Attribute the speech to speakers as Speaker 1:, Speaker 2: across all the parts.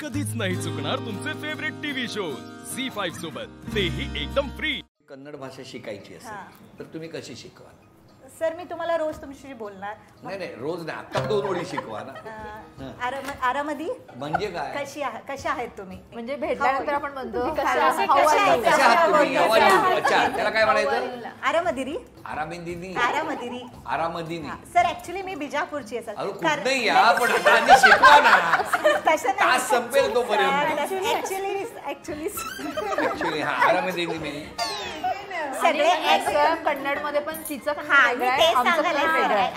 Speaker 1: कधीच नाही चुकणार तुमचे फेवरेट टीव्ही शोज झी5 सोबत, तेही एकदम फ्री।
Speaker 2: कन्नड भाषा शिकायची असेल तर तुम्ही कशी शिकवाल?
Speaker 3: सर मी तुम्हाला रोज तुमच्याशी बोलणार.
Speaker 2: नाही रोज नाही, आता 2 ओळी शिकवा ना.
Speaker 3: आरामदी
Speaker 2: म्हणजे काय?
Speaker 3: कशा आहेत तुम्ही?
Speaker 4: म्हणजे भेटल्यानंतर आपण म्हणतो
Speaker 2: कशा आहात तुम्ही? अच्छा, त्याला काय म्हणायचं?
Speaker 3: आरामदिरी.
Speaker 2: आरामदिनी.
Speaker 3: आरामदिरी.
Speaker 2: आरामदिनी.
Speaker 3: सर ऍक्च्युली मी बिजापूरची आहे
Speaker 2: सर. नाही या पण आता शिकवा ना.
Speaker 3: तसं नाही.
Speaker 2: तास संपेल तोपर्यंत.
Speaker 3: ऍक्च्युली
Speaker 2: हा आरामदिनी मी
Speaker 3: सगळे
Speaker 4: कन्नड मध्ये पण तिचं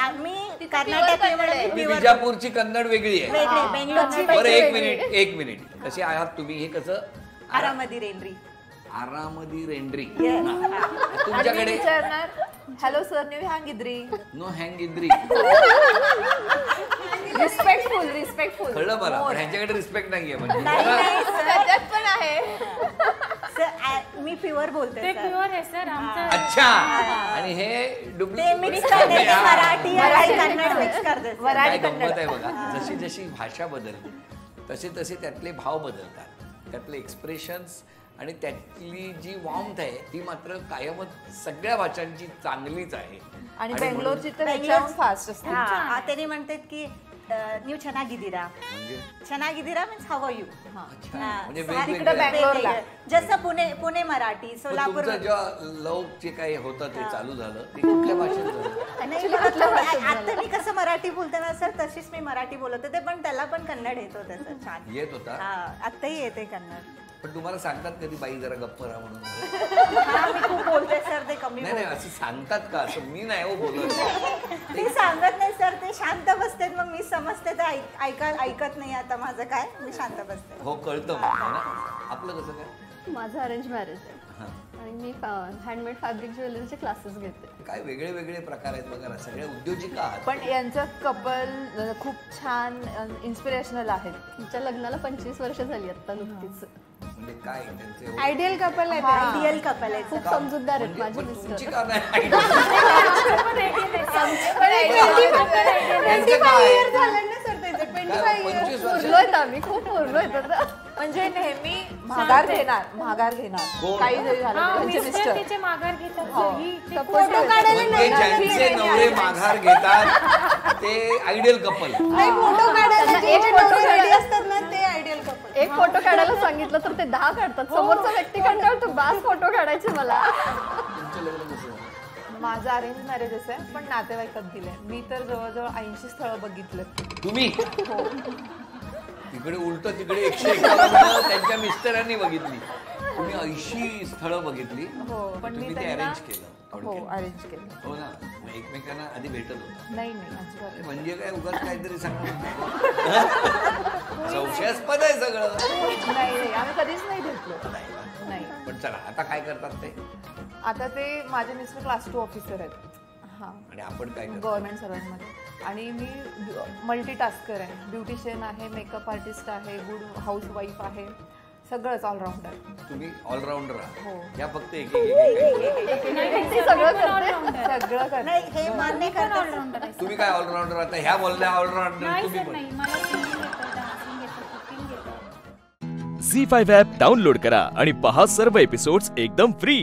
Speaker 3: आम्ही कर्नाटक
Speaker 2: बिजापूरची कन्नड वेगळी आहे.
Speaker 3: बेंगलोरची
Speaker 2: बरं एक मिनिट कसे आहात तुम्ही? हे कसं?
Speaker 3: आरामदी रेंद्री.
Speaker 2: आरामदी रेंड्री. तुमच्याकडे
Speaker 4: हॅलो सर न्यू हँगिद्री.
Speaker 2: नो हँगिद्री.
Speaker 4: रिस्पेक्टफुल
Speaker 2: कळलं मला, पण ह्यांच्याकडे रिस्पेक्ट नाहीये म्हणजे.
Speaker 4: त्याच्यात पण आहे.
Speaker 3: मी प्युअर बोलते.
Speaker 5: ते प्युअर आहे सर आमचं.
Speaker 2: अच्छा. आणि हे
Speaker 3: मिक्स करते, मराठी आणि कन्नड मिक्स करते.
Speaker 2: काय गंमत आहे बघा, जशी जशी भाषा बदलते तसे तसे त्यातले भाव बदलतात, त्यातले एक्सप्रेशन्स आणि त्यातली जी वॉर्मथ आहे ती मात्र कायमच सगळ्या भाषांची चांगलीच आहे.
Speaker 4: आणि बेंगलोरची तर एकदम फास्ट असते.
Speaker 3: त्यांनी म्हणतात की न्यू ಚೆನ್ನಾಗಿದ್ದೀರಾ.
Speaker 2: म्हणजे
Speaker 3: ಚೆನ್ನಾಗಿದ್ದೀರಾ मीन्स हाऊ आर यू.
Speaker 2: म्हणजे
Speaker 4: तिकडे बेंगलोरला
Speaker 3: जसं पुणे मराठी, सोलापूर.
Speaker 2: तुमचं जेव्हा लव जे काही होतं ते चालू झालं ते कुठल्या भाषेत झालं?
Speaker 3: आता मी कसं मराठी बोलते ना सर तशीच मी मराठी बोलत होते, पण त्याला पण कन्नड येत होतं सर. छान
Speaker 2: येत होता.
Speaker 3: आताही येते कन्नड.
Speaker 2: पण तुम्हाला सांगतात कधी बाई जरा गप्प राहा म्हणून?
Speaker 3: मी खूप बोलते सर, ते कमी.
Speaker 2: नाही असं सांगतात का? असं मी नाही हो बोलत.
Speaker 3: ते सांगत नाही सर, ते शांत बसते, मग मी समजते तर ऐकत नाही. आता माझं काय, मी शांत बसते.
Speaker 2: हो कळतं मला ना. आपलं कसं काय?
Speaker 6: माझं अरेंज मॅरेज आहे आणि मी हँडमेड फॅब्रिक ज्वेलरीचे क्लासेस घेते.
Speaker 2: काय वेगळे वेगळे प्रकार आहेत बघा ना, सगळ्या उद्योजिका आहात.
Speaker 4: पण यांचं कपल खूप छान इन्स्पिरेशनल आहे.
Speaker 6: तिच्या लग्नाला 25 वर्ष झाली आता नुकतीच.
Speaker 2: म्हणजे काय त्यांचे
Speaker 4: आयडियल कपल आहे.
Speaker 3: आयडियल कपल आहे.
Speaker 6: खूप समजूदार आहेत माझे
Speaker 2: तुमची
Speaker 6: मिस्टर.
Speaker 2: का नाही?
Speaker 6: आम्ही खूप उरलोय.
Speaker 4: म्हणजे नेहमी माघार घेणार काही जरी झालं. त्यांचे मिस्टर
Speaker 5: तिचे माघार घेतात.
Speaker 6: फोटो काढायला
Speaker 2: म्हणजे ज्यांचे नवरे माघार घेतात ते आयडियल कपल.
Speaker 6: फोटो काढायला
Speaker 3: रेडी असतात ना, ते आयडियल कपल.
Speaker 6: एक फोटो काढायला सांगितलं तर ते 10 काढतात. समोरचा व्यक्ती कंटाळतो, बास फोटो काढायचे मला.
Speaker 2: तुमचं लग्न कसं झालं?
Speaker 4: माझं अरेंज मॅरेजच आहे, पण नातेवाईकात दिलंय. मी तर जवळजवळ 80 स्थळं बघितलं.
Speaker 2: तुम्ही तिकडे उलट तिकडे 151 त्यांच्या मिस्टरांनी बघितली, तुम्ही 80 स्थळं बघितली.
Speaker 4: हो पण मी
Speaker 2: ते अरेंज केलं.
Speaker 4: हो अरेंज केलं.
Speaker 2: हो ना. एकमेकांना आधी भेटत होता?
Speaker 4: नाही अजिबात.
Speaker 2: म्हणजे काय उगाच काहीतरी सांगतो. संशयास्पद आहे सगळं.
Speaker 4: नाही आम्ही कधीच नाही भेटलो. नाही.
Speaker 2: पण चला आता काय करतात ते?
Speaker 4: आता ते माझे मिस्टर क्लास 2 ऑफिसर आहेत. हां.
Speaker 2: आणि आपण काय करतो?
Speaker 4: गव्हर्नमेंट सर्वंटमध्ये. आणि मी मल्टीटास्कर आहे. ब्युटिशियन आहे, मेकअप आर्टिस्ट आहे, गुड हाऊसवाईफ आहे, सगळंच ऑलराऊंडर.
Speaker 2: तुम्ही ऑलराऊंडर आहात.
Speaker 4: हो.
Speaker 2: या फक्त एक
Speaker 4: सगळं करते.
Speaker 3: नाही हे मान्य करतात.
Speaker 2: तुम्ही काय ऑलराऊंडर आता? ह्या बोलल्या ऑलराऊंडर तुम्ही पण.
Speaker 5: नाही मला सिंगिंग येतं, डान्सिंग येतं, कुकिंग येतं.
Speaker 1: झी5 ॲप डाउनलोड करा आणि पहा सर्व एपिसोड्स एकदम फ्री.